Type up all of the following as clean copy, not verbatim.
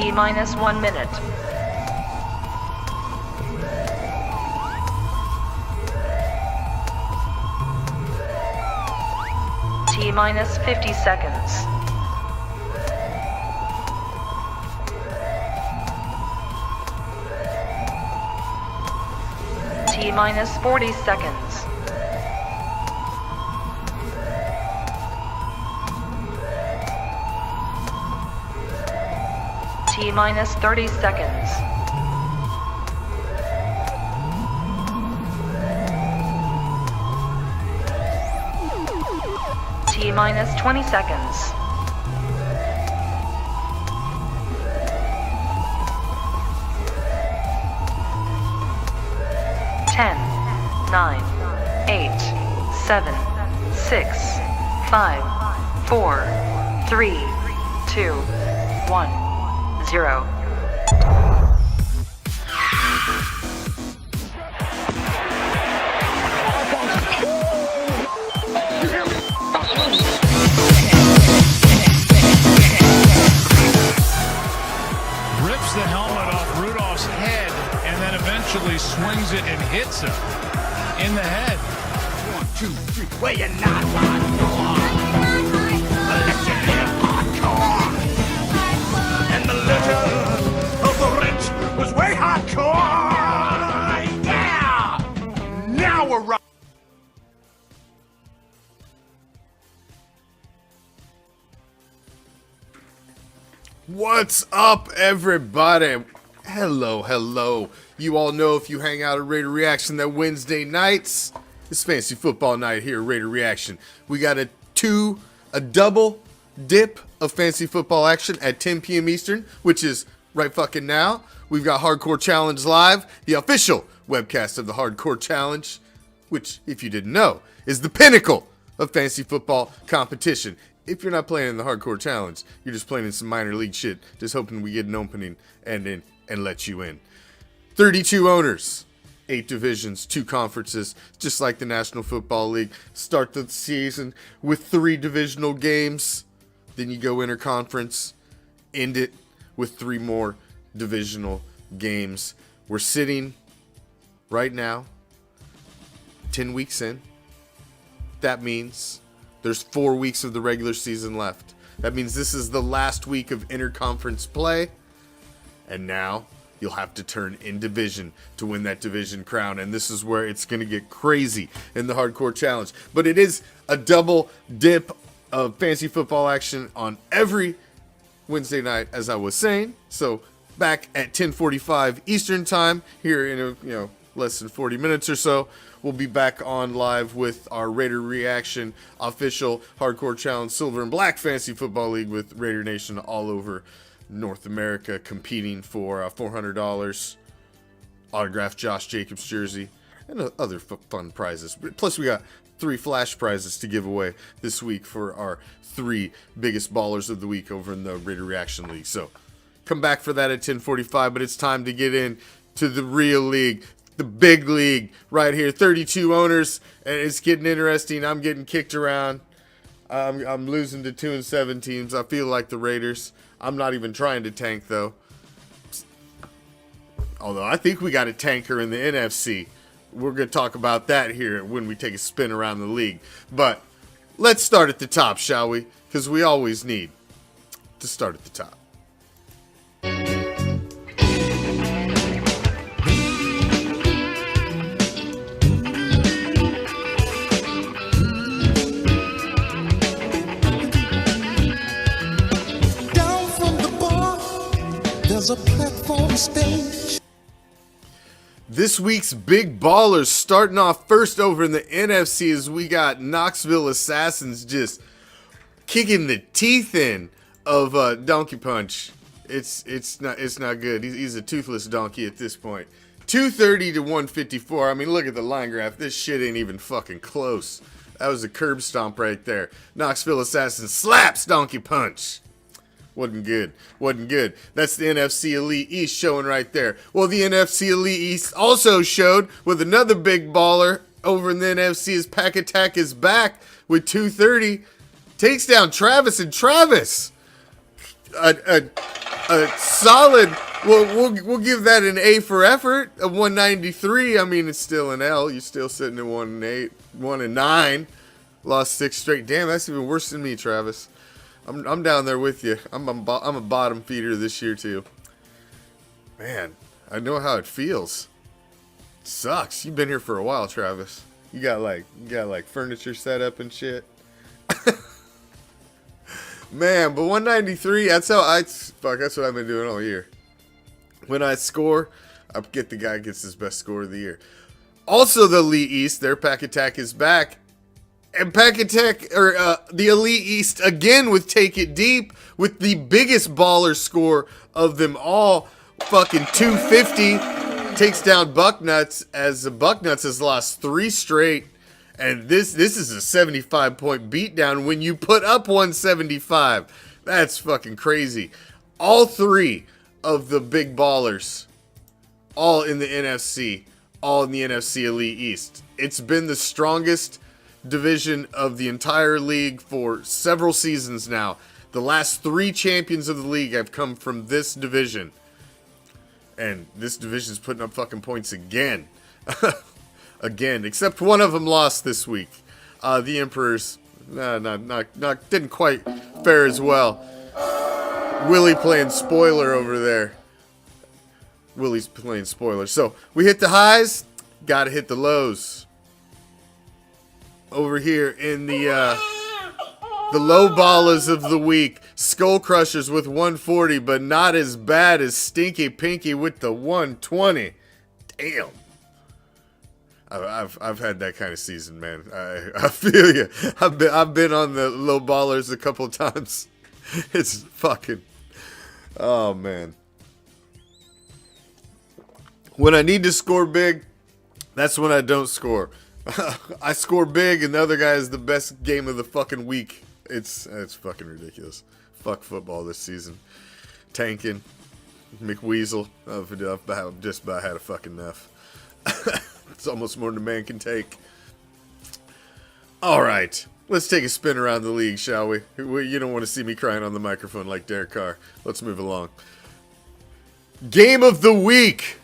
T-minus 1 minute. T-minus 50 seconds. T-minus 40 seconds. T-minus 30 seconds. T-minus 20 seconds. Ten, 9, 8, 7, 6, 5, 4, 3, 2, 1, 0. Rips the helmet off Rudolph's head and then eventually swings it and hits him in the head. 1, 2, 3, where you not hardcore? Let you live hardcore. And the letter of the rich was way hardcore. Yeah! Now we're right. What's up, everybody? Hello. You all know if you hang out at Raider Reaction that Wednesday nights, it's fancy football night here at Raider Reaction. We got a double dip of fancy football action at 10 p.m. Eastern, which is right fucking now. We've got Hardcore Challenge Live, the official webcast of the Hardcore Challenge, which, if you didn't know, is the pinnacle of fantasy football competition. If you're not playing in the Hardcore Challenge, you're just playing in some minor league shit, just hoping we get an opening and let you in. 32 owners, 8 divisions, 2 conferences, just like the National Football League. Start the season with 3 divisional games, then you go interconference, end it with 3 more divisional games. We're sitting right now 10 weeks in. That means there's 4 weeks of the regular season left. That means this is the last week of interconference play. And now you'll have to turn in division to win that division crown. And this is where it's going to get crazy in the Hardcore Challenge. But it is a double dip of fantasy football action on every Wednesday night, as I was saying. So back at 10:45 Eastern time here in less than 40 minutes or so. We'll be back on live with our Raider Reaction official Hardcore Challenge Silver and Black Fantasy Football League with Raider Nation all over North America competing for $400 autographed Josh Jacobs jersey and other fun prizes. Plus we got 3 flash prizes to give away this week for our 3 biggest ballers of the week over in the Raider Reaction League. So come back for that at 10:45, but it's time to get in to the real league. The big league right here, 32 owners, and it's getting interesting. I'm getting kicked around. I'm losing to 2-7 teams. I feel like the Raiders. I'm not even trying to tank, though. Although I think we got a tanker in the NFC. We're going to talk about that here when we take a spin around the league. But let's start at the top, shall we? Because we always need to start at the top. There's a platform stage. This week's big ballers starting off first over in the NFC as we got Knoxville Assassins just kicking the teeth in of Donkey Punch. It's not good. He's a toothless donkey at this point. 230 to 154. I mean, look at the line graph. This shit ain't even fucking close. That was a curb stomp right there. Knoxville Assassin slaps Donkey Punch. Wasn't good. That's the NFC Elite East showing right there. Well, the NFC Elite East also showed with another big baller over in the NFC as Pack Attack is back with 230. Takes down Travis, and Travis, Solid. Well, we'll give that an A for effort. A 193. I mean, it's still an L. You're still sitting at 1-8, 1-9. Lost 6 straight. Damn, that's even worse than me, Travis. I'm down there with you. I'm a bottom feeder this year too. Man, I know how it feels. It sucks. You've been here for a while, Travis. You got like furniture set up and shit. Man, but 193, that's what I've been doing all year. When I score, I get the guy who gets his best score of the year. Also, the Elite East, their Pack Attack is back. And Pack Attack, the Elite East, again with Take It Deep, with the biggest baller score of them all. Fucking 250. Takes down Bucknuts, as Bucknuts has lost 3 straight. And this is a 75-point beatdown when you put up 175. That's fucking crazy. All 3 of the big ballers, all in the NFC, all in the NFC Elite East. It's been the strongest division of the entire league for several seasons now. The last 3 champions of the league have come from this division. And this division's putting up fucking points again. Again, except one of them lost this week. The Emperors, didn't quite fare as well. Willie playing spoiler over there. Willie's playing spoiler. So we hit the highs, gotta hit the lows. Over here in the low ballers of the week, Skull Crushers with 140, but not as bad as Stinky Pinky with the 120. Damn. I've had that kind of season, man. I feel you. I've been on the low ballers a couple times. It's fucking, oh man. When I need to score big, that's when I don't score. I score big, and the other guy is the best game of the fucking week. It's fucking ridiculous. Fuck football this season. Tanking, McWeasel. I've just about had a fucking enough. It's almost more than a man can take. All right, let's take a spin around the league, shall we? You don't want to see me crying on the microphone like Derek Carr. Let's move along. Game of the week.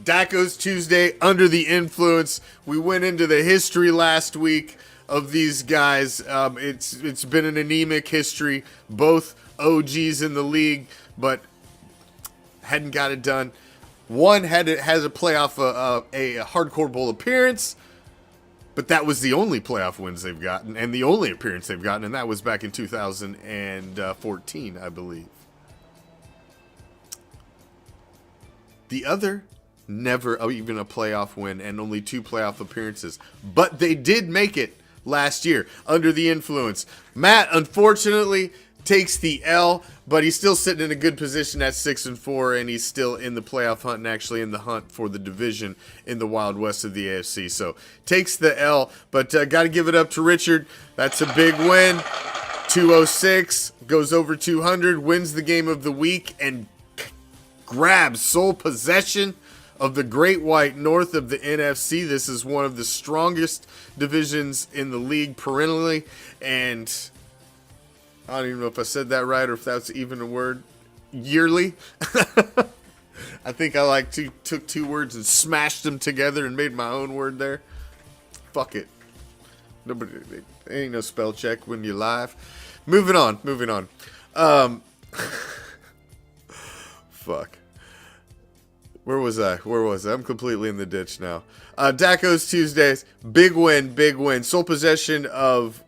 Daco's Tuesday, Under the Influence. We went into the history last week of these guys. It's been an anemic history. Both OGs in the league, but hadn't got it done. One has a playoff, a Hardcore Bowl appearance, but that was the only playoff wins they've gotten, and the only appearance they've gotten, and that was back in 2014, I believe. The other, never even a playoff win, and only 2 playoff appearances, but they did make it last year, Under the Influence. Matt, unfortunately, takes the L, but he's still sitting in a good position at 6-4, and he's still in the playoff hunt and actually in the hunt for the division in the Wild West of the AFC. So takes the L, but got to give it up to Richard. That's a big win. 206, goes over 200, wins the game of the week, and grabs sole possession of the Great White North of the NFC. This is one of the strongest divisions in the league perennially, and I don't even know if I said that right or if that's even a word. Yearly. I think I took 2 words and smashed them together and made my own word there. Fuck it. Nobody, ain't no spell check when you're live. Moving on. Fuck. Where was I? I'm completely in the ditch now. Daco's Tuesdays. Big win. Sole possession of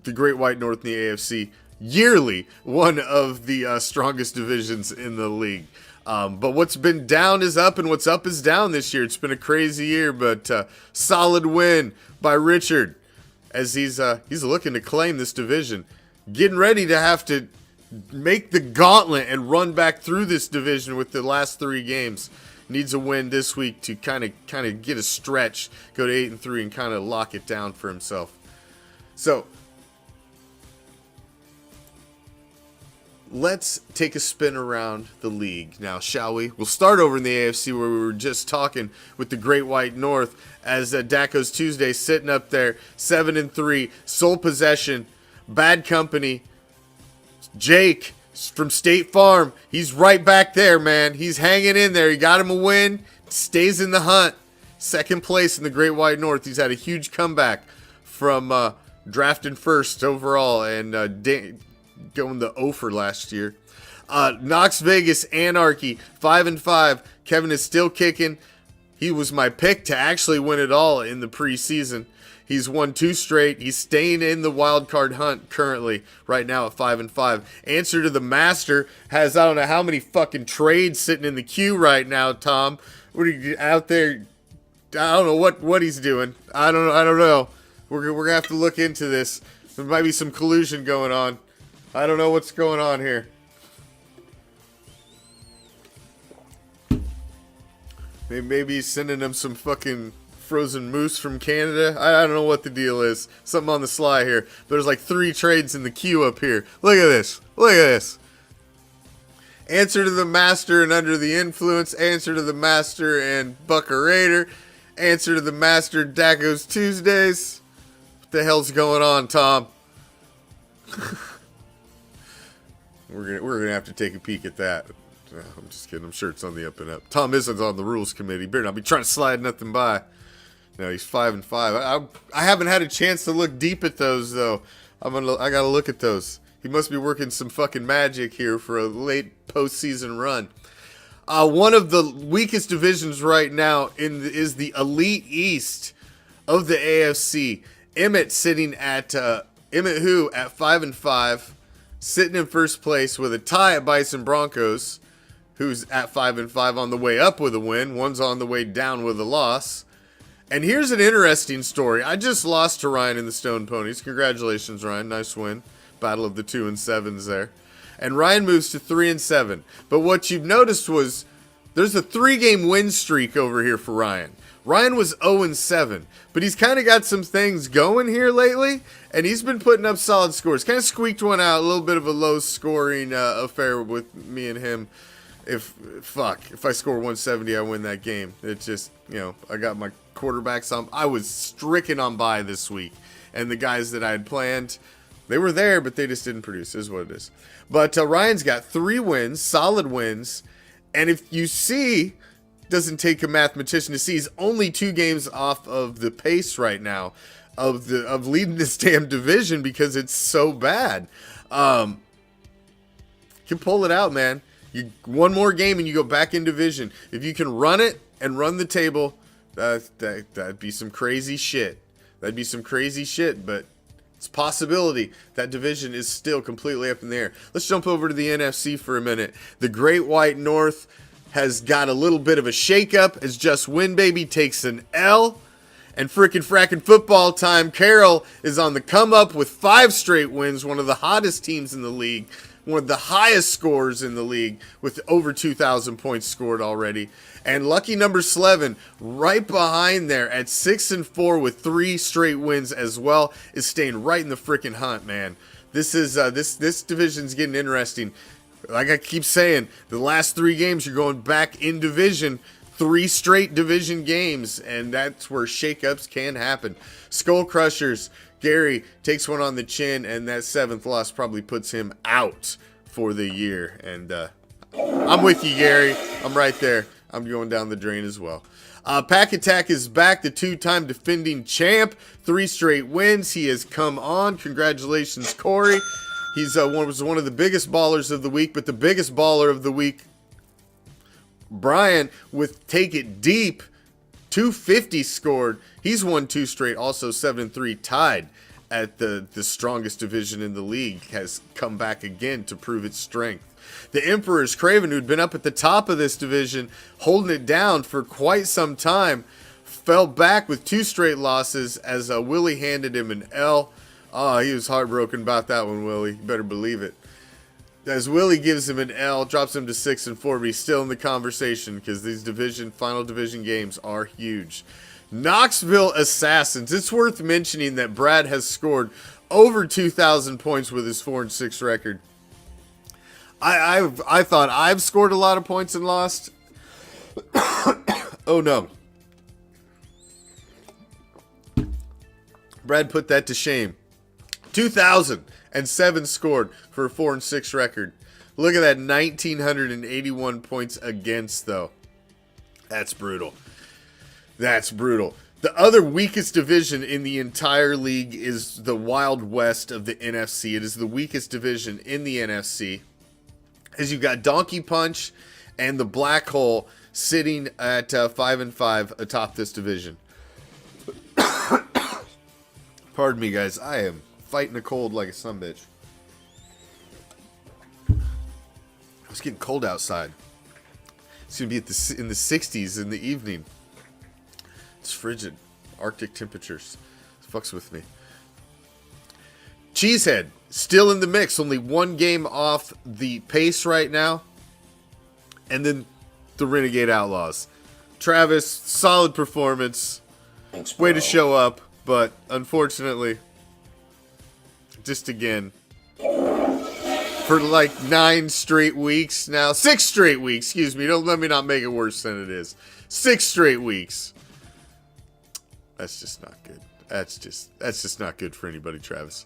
the Great White North in the AFC. Yearly, one of the strongest divisions in the league. But what's been down is up, and what's up is down this year. It's been a crazy year, but solid win by Richard as he's looking to claim this division. Getting ready to have to make the gauntlet and run back through this division with the last 3 games. Needs a win this week to kind of get a stretch, go to 8-3, and kind of lock it down for himself. So let's take a spin around the league now, shall we? We'll start over in the AFC where we were just talking with the Great White North as Daco's Tuesday sitting up there, 7-3, sole possession, bad company, Jake from State Farm, he's right back there, man. He's hanging in there. He got him a win, stays in the hunt. Second place in the Great White North. He's had a huge comeback from drafting first overall and going the Ofer last year. Knox Vegas Anarchy 5-5. Kevin is still kicking. He was my pick to actually win it all in the preseason. He's won 2 straight. He's staying in the wild card hunt currently right now at 5-5. Answer to the Master has I don't know how many fucking trades sitting in the queue right now, Tom. What are you out there? I don't know what he's doing. I don't know. We're gonna have to look into this. There might be some collusion going on. I don't know what's going on here. Maybe he's sending them some fucking frozen moose from Canada. I don't know what the deal is. Something on the sly here. There's like 3 trades in the queue up here. Look at this. Look at this. Answer to the Master and Under the Influence. Answer to the Master and Buckerator. Answer to the Master, Daco's Tuesdays. What the hell's going on, Tom? We're gonna have to take a peek at that. I'm just kidding. I'm sure it's on the up and up. Tom isn't on the rules committee. Better not be trying to slide nothing by. No, he's 5-5. I haven't had a chance to look deep at those though. I gotta look at those. He must be working some fucking magic here for a late postseason run. One of the weakest divisions right now is the Elite East of the AFC. Emmett sitting at Emmett Who at 5-5, sitting in first place with a tie at Bison Broncos, who's at 5-5 on the way up with a win. One's on the way down with a loss. And here's an interesting story. I just lost to Ryan in the Stone Ponies. Congratulations, Ryan. Nice win. Battle of the 2-7s there. And Ryan moves to 3-7. But what you've noticed was there's a 3-game win streak over here for Ryan. Ryan was 0-7, but he's kind of got some things going here lately, and he's been putting up solid scores. Kind of squeaked one out, a little bit of a low-scoring affair with me and him. If I score 170, I win that game. It's just, I got my quarterbacks on. I was stricken on bye this week, and the guys that I had planned, they were there, but they just didn't produce, is what it is. But Ryan's got 3 wins, solid wins, and if you see, doesn't take a mathematician to see, he's only 2 games off of the pace right now of leading this damn division because it's so bad. You can pull it out, man. One more game and you go back in division. If you can run it and run the table, that'd be some crazy shit. That'd be some crazy shit, but it's a possibility. That division is still completely up in the air. Let's jump over to the NFC for a minute. The Great White North has got a little bit of a shakeup as Just Win Baby takes an L. And frackin' football time, Carroll is on the come up with 5 straight wins, one of the hottest teams in the league, one of the highest scores in the league with over 2,000 points scored already. And lucky number 11, right behind there at 6-4 with 3 straight wins as well, is staying right in the frickin' hunt, man. This is this division's getting interesting. Like I keep saying, the last 3 games you're going back in division, 3 straight division games, and that's where shakeups can happen. Skull Crushers, Gary takes one on the chin, and that 7th loss probably puts him out for the year. And I'm with you, Gary. I'm right there. I'm going down the drain as well. Pack Attack is back, the 2-time defending champ. 3 straight wins. He has come on. Congratulations, Corey. He's was one of the biggest ballers of the week, but the biggest baller of the week, Brian, with Take It Deep, 250 scored. He's won 2 straight, also 7-3, tied at the strongest division in the league, has come back again to prove its strength. The Emperor's Craven, who'd been up at the top of this division, holding it down for quite some time, fell back with 2 straight losses as Willie handed him an L. Oh, he was heartbroken about that one, Willie. You better believe it. As Willie gives him an L, drops him to 6-4, but he's still in the conversation because these final division games are huge. Knoxville Assassins. It's worth mentioning that Brad has scored over 2,000 points with his 4-6 record. I thought I've scored a lot of points and lost. Oh no. Brad put that to shame. 2,007 scored for a 4-6 record. Look at that, 1,981 points against, though. That's brutal. That's brutal. The other weakest division in the entire league is the Wild West of the NFC. It is the weakest division in the NFC. As you've got Donkey Punch and the Black Hole sitting at 5-5 atop this division. Pardon me, guys. I am fighting a cold like a sumbitch. It's getting cold outside. It's going to be in the 60s in the evening. It's frigid. Arctic temperatures. It fucks with me. Cheesehead, still in the mix. Only one game off the pace right now. And then the Renegade Outlaws. Travis, solid performance. Thanks, Way bro. to show up. But unfortunately, just again, for like 9 straight weeks now. 6 straight weeks, excuse me. Don't let me not make it worse than it is. 6 straight weeks. That's just not good. That's just not good for anybody, Travis.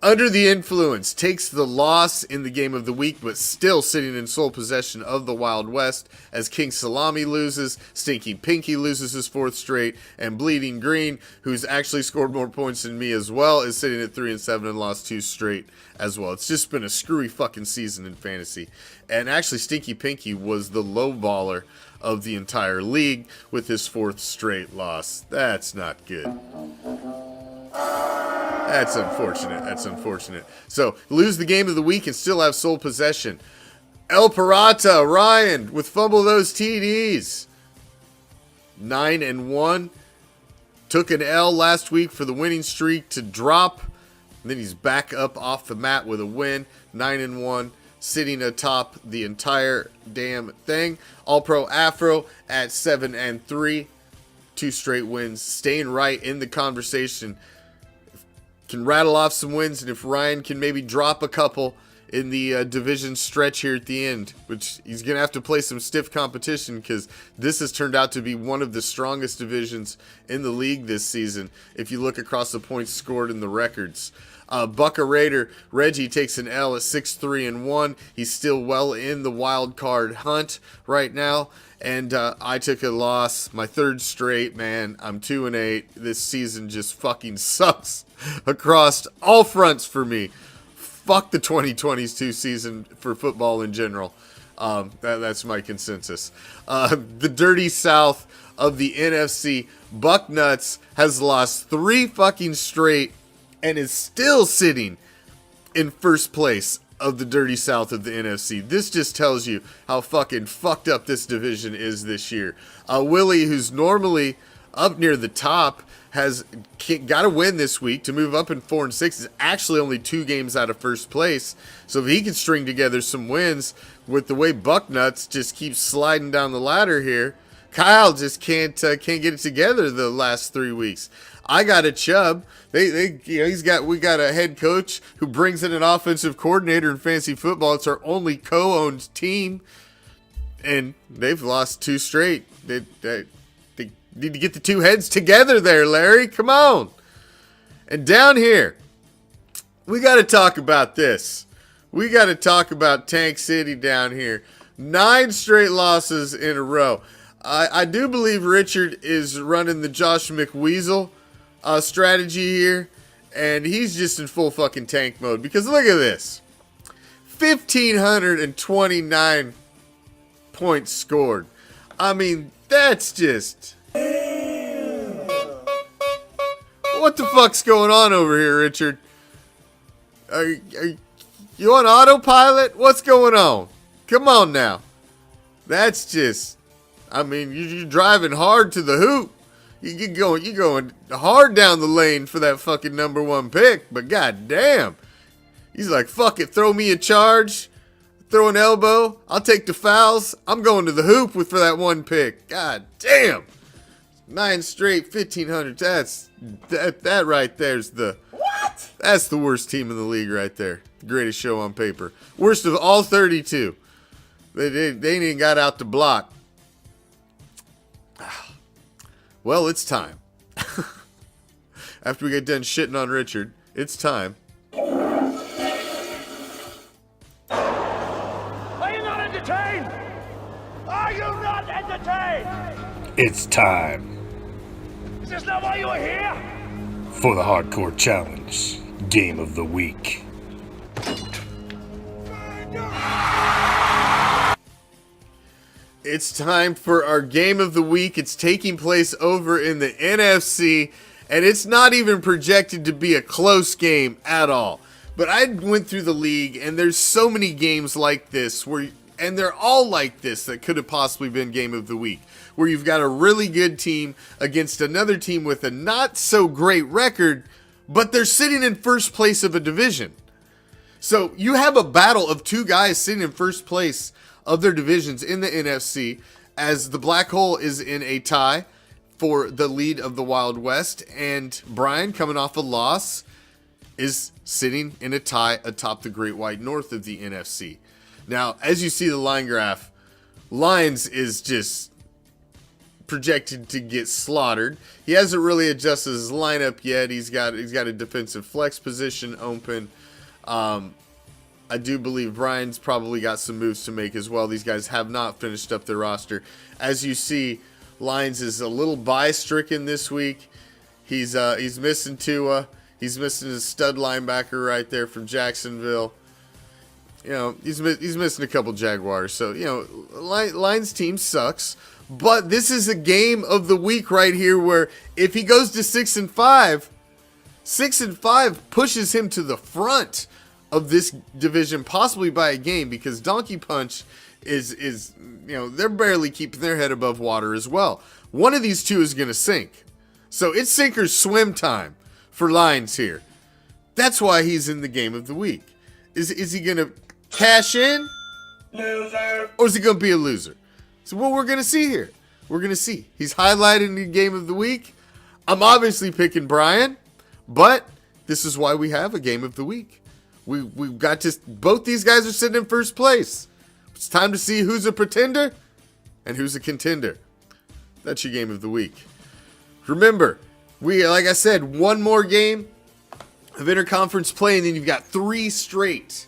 Under the Influence takes the loss in the game of the week, but still sitting in sole possession of the Wild West as King Salami loses, Stinky Pinky loses his 4th straight, and Bleeding Green, who's actually scored more points than me as well, is sitting at 3-7 and lost 2 straight as well. It's just been a screwy fucking season in fantasy. And actually, Stinky Pinky was the low baller of the entire league with his 4th straight loss. That's not good. That's unfortunate. That's unfortunate. So, lose the game of the week and still have sole possession. El Parata, Ryan, with fumble those TDs. 9-1. Took an L last week for the winning streak to drop. And then he's back up off the mat with a win. 9-1. Sitting atop the entire damn thing. All-Pro Afro at 7-3. 2 straight wins. Staying right in the conversation. Can rattle off some wins, and if Ryan can maybe drop a couple in the division stretch here at the end, which he's going to have to play some stiff competition because this has turned out to be one of the strongest divisions in the league this season if you look across the points scored and the records. Bucka Raider, Reggie takes an L at 6-3-1. He's still well in the wild card hunt right now. And I took a loss, my 3rd straight, man. I'm 2-8. This season just fucking sucks across all fronts for me. Fuck the 2022 season for football in general. That's my consensus. The dirty south of the NFC, Bucknuts has lost 3 fucking straight and is still sitting in 1st place of the dirty south of the NFC. This just tells you how fucking fucked up this division is this year. Willie, who's normally up near the top, has got a win this week to move up in 4-6. Is actually only 2 games out of 1st place. So if he can string together some wins with the way Bucknuts just keeps sliding down the ladder here, Kyle just can't get it together the last 3 weeks. I got a Chubb. We got a head coach who brings in an offensive coordinator in fantasy football. It's our only co-owned team, and they've lost 2 straight. They need to get the 2 heads together there, Larry. Come on. And down here, we got to talk about this. We got to talk about Tank City down here. 9 straight losses in a row. I do believe Richard is running the Josh McWeasel strategy here, and he's just in full fucking tank mode because look at this. 1,529 points scored. I mean, that's just... What the fuck's going on over here, Richard? Are you on autopilot? What's going on? Come on now. That's just... I mean, you're driving hard to the hoop. You're going hard down the lane for that fucking number 1 pick, but goddamn, he's like, fuck it, throw me a charge, throw an elbow, I'll take the fouls, I'm going to the hoop for that 1 pick. God damn, 9 straight, 1,500. That right there's the what? That's the worst team in the league right there. The greatest show on paper, worst of all 32. They ain't even got out the block. Well, it's time. After we get done shitting on Richard, it's time entertain! It's time Is this not why you were here? for the Hardcore Challenge Game of the Week. It's time for our game of the week. It's taking place over in the NFC, and it's not even projected to be a close game at all. But I went through the league, and there's so many games like this, and they're all like this that could have possibly been game of the week, where you've got a really good team against another team with a not so great record, but they're sitting in first place of a division. So you have a battle of two guys sitting in first place of their divisions in the NFC, as the Black Hole is in a tie for the lead of the Wild West, and Brian, coming off a loss, is sitting in a tie atop the Great White North of the NFC. Now, as you see the line graph, Lions is just projected to get slaughtered. He hasn't really adjusted his lineup yet. He's got a defensive flex position open. I do believe Brian's probably got some moves to make as well. These guys have not finished up their roster. As you see, Lions is a little bye-stricken this week. He's missing Tua. He's missing his stud linebacker right there from Jacksonville. You know, he's missing a couple Jaguars. So, you know, Lions team sucks. But this is a game of the week right here where if he goes to 6-5, 6-5 pushes him to the front of this division, possibly by a game, because Donkey Punch is you know, they're barely keeping their head above water as well. One of these two is going to sink. So it's sink or swim time for Lions here. That's why he's in the game of the week. Is he going to cash in? Loser! Or is he going to be a loser? So what we're going to see here. We're going to see. He's highlighted the game of the week. I'm obviously picking Brian, but this is why we have a game of the week. We've got to, both these guys are sitting in first place. It's time to see who's a pretender and who's a contender. That's your game of the week. Remember, like I said, one more game of interconference play, and then you've got 3 straight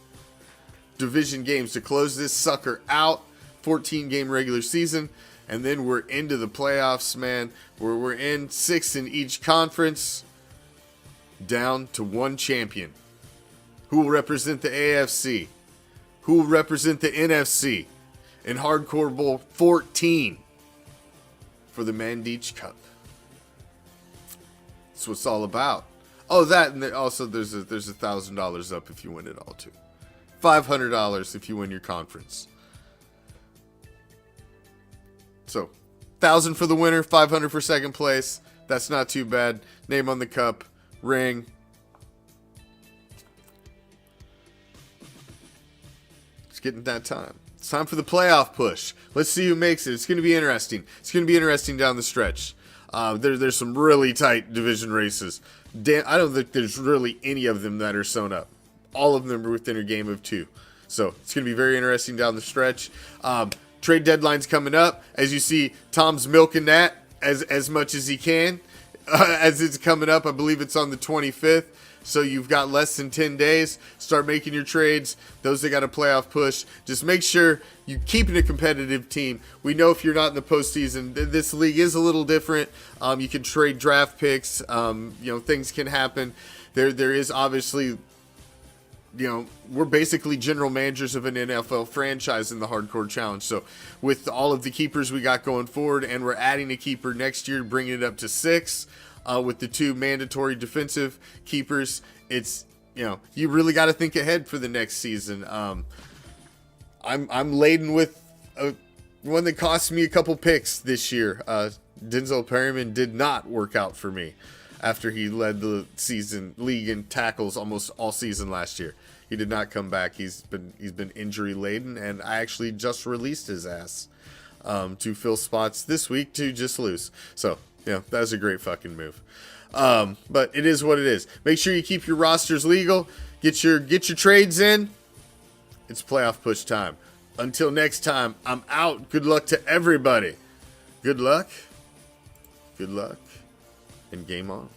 division games to close this sucker out. 14-game regular season, and then we're into the playoffs, man. We're in 6 in each conference, down to 1 champion. Who will represent the AFC? Who will represent the NFC in Hardcore Bowl 14 for the Mandich Cup? That's what it's all about. Oh, that, and also there's $1,000 up if you win it all too. $500 if you win your conference. So, 1,000 for the winner, 500 for second place. That's not too bad. Name on the cup, ring. It's getting that time. It's time for the playoff push. Let's see who makes it. It's going to be interesting. It's going to be interesting down the stretch. There's some really tight division races. I don't think there's really any of them that are sewn up. All of them are within a game of 2. So, it's going to be very interesting down the stretch. Trade deadline's coming up. As you see, Tom's milking that as much as he can. As it's coming up, I believe it's on the 25th. So you've got less than 10 days. Start making your trades. Those that got a playoff push, just make sure you keep it a competitive team. We know if you're not in the postseason, this league is a little different. You can trade draft picks. Things can happen. There is obviously, we're basically general managers of an NFL franchise in the Hardcore Challenge. So with all of the keepers we got going forward, and we're adding a keeper next year, bringing it up to 6 with the 2 mandatory defensive keepers, it's, you really got to think ahead for the next season. I'm laden with one that cost me a couple picks this year. Denzel Perryman did not work out for me after he led the league in tackles almost all season last year. He did not come back. He's been injury laden, and I actually just released his ass to fill spots this week to just lose. So that was a great fucking move. But it is what it is. Make sure you keep your rosters legal. Get your trades in. It's playoff push time. Until next time, I'm out. Good luck to everybody. Good luck, and game on.